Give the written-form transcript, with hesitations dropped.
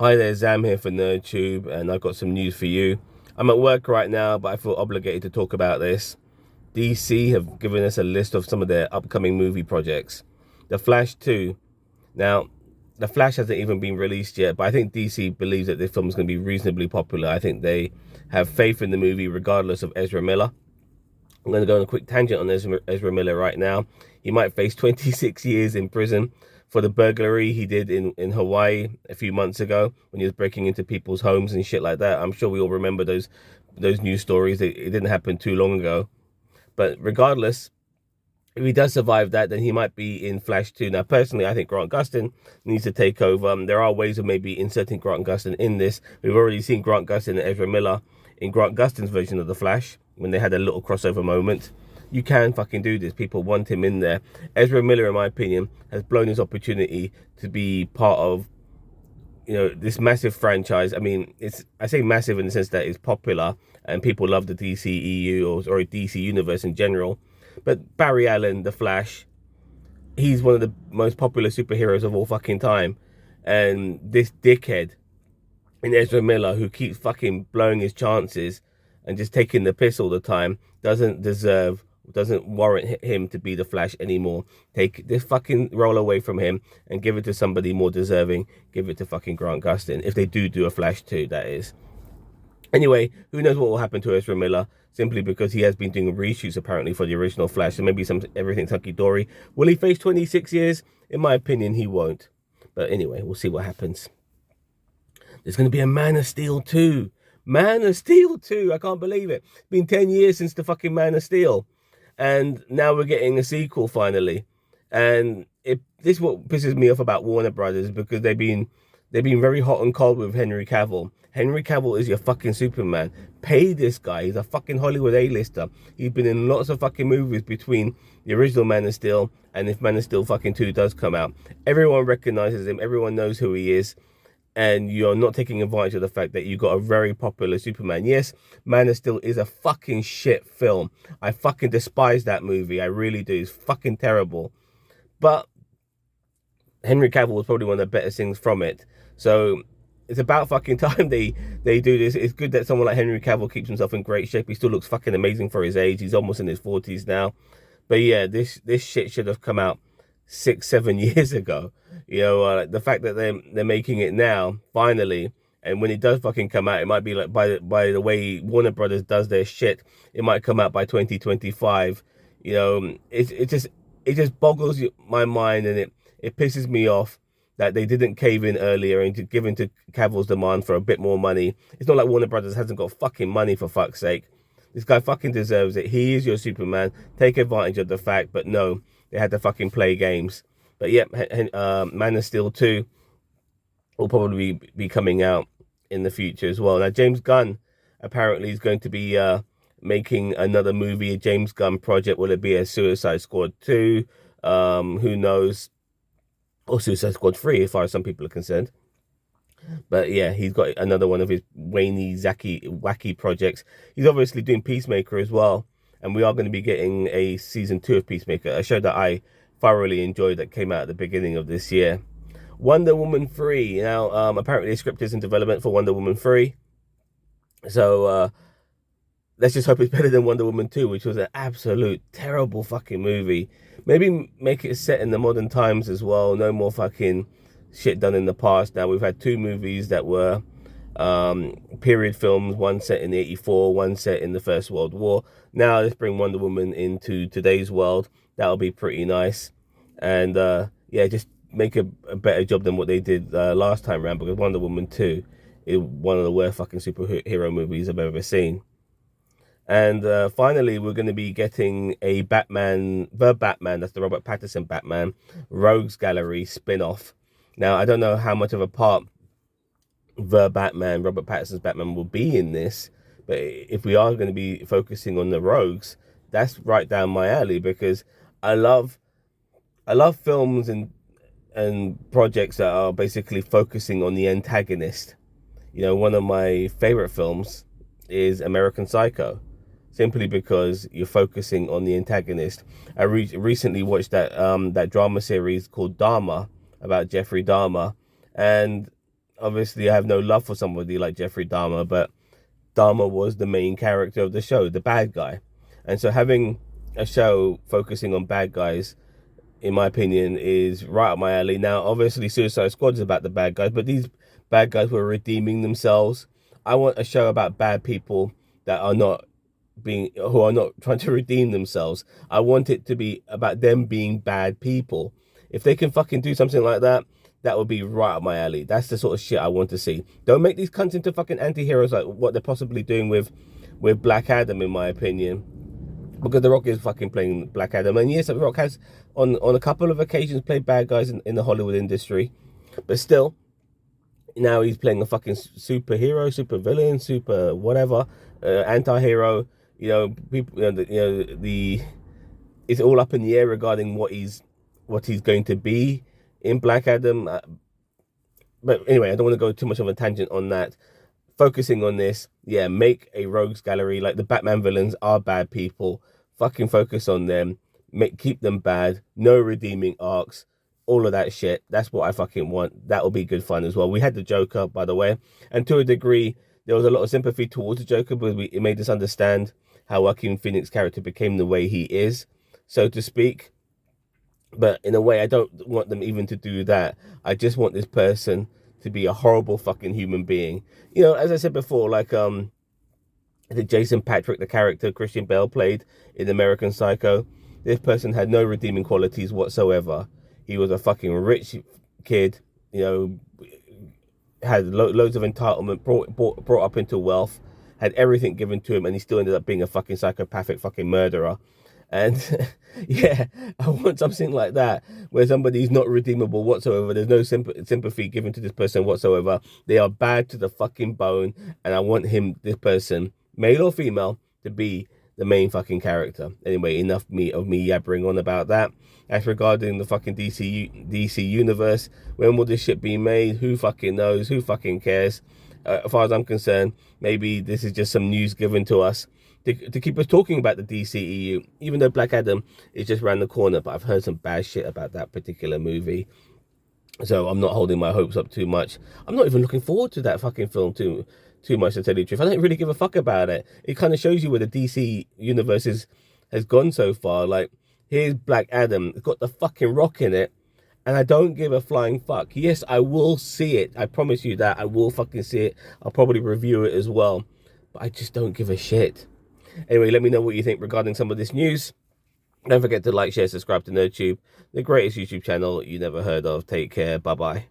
Hi there, Zam here for NerdTube, and I've got some news for you. I'm at work right now, but I feel obligated to talk about this. DC have given us a list of some of their upcoming movie projects. The Flash 2. Now, The Flash hasn't even been released yet, but I think DC believes that this film is going to be reasonably popular. I think they have faith in the movie regardless of Ezra Miller. I'm going to go on a quick tangent on Ezra Miller right now. He might face 26 years in prison for the burglary he did in Hawaii a few months ago when he was breaking into people's homes and shit like that. I'm sure we all remember those news stories. It didn't happen too long ago. But regardless, if he does survive that, then he might be in Flash 2. Now, personally, I think Grant Gustin needs to take over. There are ways of maybe inserting Grant Gustin in this. We've already seen Grant Gustin and Ezra Miller in Grant Gustin's version of The Flash when they had a little crossover moment. You can fucking do this. People want him in there. Ezra Miller, in my opinion, has blown his opportunity to be part of, this massive franchise. I mean, I say massive in the sense that it's popular and people love the DCEU or DC universe in general. But Barry Allen, The Flash, he's one of the most popular superheroes of all fucking time. And this dickhead in Ezra Miller, who keeps fucking blowing his chances and just taking the piss all the time, doesn't warrant him to be the Flash anymore. Take this fucking role away from him and give it to somebody more deserving. Give it to fucking Grant Gustin. If they do a Flash 2, that is. Anyway, who knows what will happen to Ezra Miller, simply because he has been doing reshoots apparently for the original Flash, so maybe everything's hunky-dory. Will he face 26 years? In my opinion, he won't. But anyway, we'll see what happens. There's going to be a Man of Steel 2. Man of Steel 2, I can't believe it. It's been 10 years since the fucking Man of Steel. And now we're getting a sequel finally. And this is what pisses me off about Warner Brothers, because they've been very hot and cold with Henry Cavill. Henry Cavill is your fucking Superman. Pay this guy. He's a fucking Hollywood A-lister. He's been in lots of fucking movies between the original Man of Steel and if Man of Steel fucking 2 does come out. Everyone recognizes him. Everyone knows who he is. And you're not taking advantage of the fact that you got a very popular Superman. Yes, Man of Steel is a fucking shit film. I fucking despise that movie. I really do. It's fucking terrible. But Henry Cavill was probably one of the better things from it. So it's about fucking time they do this. It's good that someone like Henry Cavill keeps himself in great shape. He still looks fucking amazing for his age. He's almost in his 40s now. But yeah, this shit should have come out 6-7 years ago. The fact that they're making it now finally, and when it does fucking come out, it might be like by the way Warner Brothers does their shit, it might come out by 2025. It just boggles my mind, and it pisses me off that they didn't cave in earlier and give in to Cavill's demand for a bit more money. It's not like Warner Brothers hasn't got fucking money, for fuck's sake. This guy fucking deserves it. He is your Superman. Take advantage of the fact, but no, they had to fucking play games. But yeah, Man of Steel 2 will probably be coming out in the future as well. Now, James Gunn apparently is going to be making another movie, a James Gunn project. Will it be a Suicide Squad 2? Who knows? Or Suicide Squad 3, as far as some people are concerned. But yeah, he's got another one of his wacky projects. He's obviously doing Peacemaker as well. And we are going to be getting a season 2 of Peacemaker, a show that I thoroughly enjoyed that came out at the beginning of this year. Wonder Woman 3. Now, apparently the script is in development for Wonder Woman 3. So, let's just hope it's better than Wonder Woman 2, which was an absolute terrible fucking movie. Maybe make it set in the modern times as well. No more fucking shit done in the past. Now, we've had 2 movies that were period films, one set in '84, one set in the First World War. Now let's bring Wonder Woman into today's world. That'll be pretty nice. And yeah, just make a better job than what they did last time around, because Wonder Woman 2 is one of the worst fucking superhero movies I've ever seen. And finally, we're going to be getting a the Batman, that's the Robert Pattinson Batman, Rogues Gallery spin-off. Now, I don't know how much of a part the Batman, Robert Pattinson's Batman, will be in this, but if we are going to be focusing on the rogues, that's right down my alley, because I love films and projects that are basically focusing on the antagonist. One of my favorite films is American Psycho, simply because you're focusing on the antagonist. I recently watched that drama series called Dahmer, about Jeffrey Dahmer, and obviously I have no love for somebody like Jeffrey Dahmer, but Dahmer was the main character of the show, the bad guy. And so having a show focusing on bad guys, in my opinion, is right up my alley. Now, obviously, Suicide Squad is about the bad guys, but these bad guys were redeeming themselves. I want a show about bad people that are not who are not trying to redeem themselves. I want it to be about them being bad people. If they can fucking do something like that, that would be right up my alley. That's the sort of shit I want to see. Don't make these cunts into fucking anti-heroes like what they're possibly doing with Black Adam, in my opinion. Because The Rock is fucking playing Black Adam. And yes, The Rock has, on a couple of occasions, played bad guys in the Hollywood industry. But still, now he's playing a fucking superhero, super villain, super whatever, anti-hero. You know, people, it's all up in the air regarding what he's going to be in Black Adam. But anyway, I don't want to go too much of a tangent on that. Focusing on this, yeah, make a rogues gallery. Like, the Batman villains are bad people. Fucking focus on them. Keep them bad. No redeeming arcs. All of that shit. That's what I fucking want. That'll be good fun as well. We had the Joker, by the way, and to a degree, there was a lot of sympathy towards the Joker because it made us understand how Joaquin Phoenix's character became the way he is, so to speak. But in a way, I don't want them even to do that. I just want this person to be a horrible fucking human being. You know, as I said before, like the Jason Patrick, the character Christian Bale played in American Psycho, this person had no redeeming qualities whatsoever. He was a fucking rich kid, you know, had loads of entitlement, brought up into wealth, had everything given to him, and he still ended up being a fucking psychopathic fucking murderer. And yeah, I want something like that, where somebody's not redeemable whatsoever. There's no sympathy given to this person whatsoever. They are bad to the fucking bone, and I want this person, male or female, to be the main fucking character. Anyway, enough of me yabbering on about that. As regarding the fucking DC universe, when will this shit be made? Who fucking knows? Who fucking cares? As far as I'm concerned, maybe this is just some news given to us to keep us talking about the DCEU, even though Black Adam is just around the corner. But I've heard some bad shit about that particular movie, so I'm not holding my hopes up too much. I'm not even looking forward to that fucking film too much, to tell you the truth. I don't really give a fuck about it. It kind of shows you where the DC universe has gone so far. Like, here's Black Adam, it's got the fucking Rock in it, and I don't give a flying fuck. Yes, I will see it. I promise you that. I will fucking see it. I'll probably review it as well. But I just don't give a shit. Anyway, let me know what you think regarding some of this news. Don't forget to like, share, subscribe to NerdTube, the greatest YouTube channel you never heard of. Take care. Bye-bye.